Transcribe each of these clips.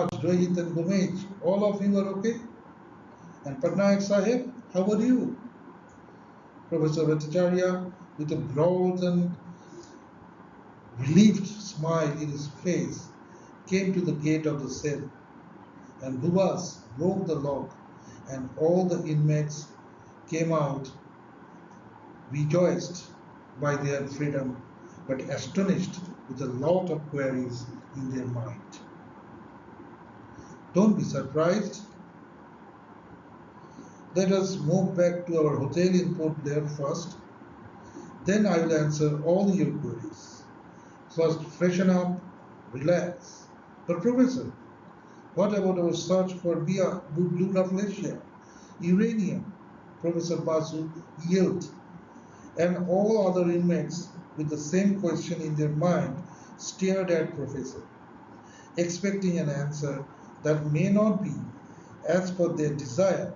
Rohit and Gomez, all of you are okay? And Patnaik Sahib, how are you? Professor Bhattacharya, with a broad and relieved smile in his face, came to the gate of the cell, and Bhuvash broke the lock, and all the inmates came out, rejoiced by their freedom, but astonished with a lot of queries in their mind. Don't be surprised. Let us move back to our hotel in Port Blair first. Then I will answer all your queries. First, freshen up, relax. But Professor, what about our search for Blue Rafflesia, uranium? Professor Basu yelled, and all other inmates with the same question in their mind stared at Professor, expecting an answer that may not be as per their desire,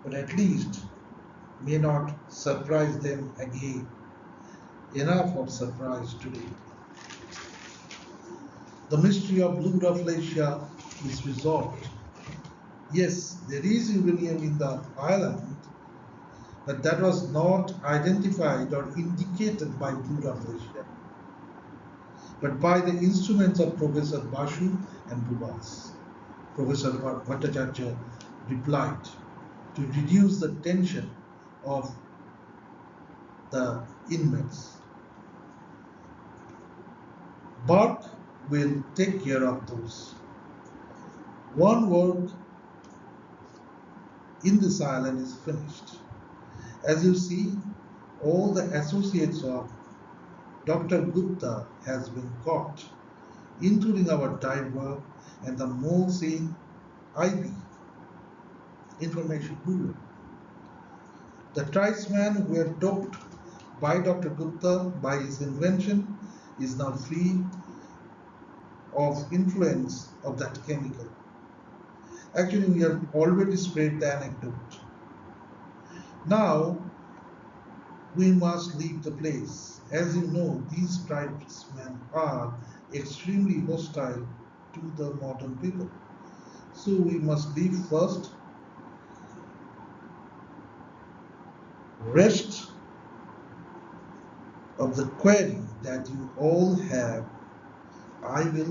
but at least may not surprise them again. Enough of surprise today. The mystery of Blue Rafflesia is resolved. Yes, there is uranium in the island, but that was not identified or indicated by Blue Rafflesia, but by the instruments of Professor Basu and Bhuvash. Professor Bhattacharya replied to reduce the tension of the inmates. BARC will take care of those. One work in this island is finished. As you see, all the associates of Dr. Gupta has been caught, including our diver and the moles in IB, Information Bureau. The tribesman who were doped by Dr. Gupta by his invention is now free of influence of that chemical. Actually, we have already spread the anecdote. Now, we must leave the place. As you know, these tribesmen are extremely hostile to the modern people. So we must leave first, rest of the query that you all have. I will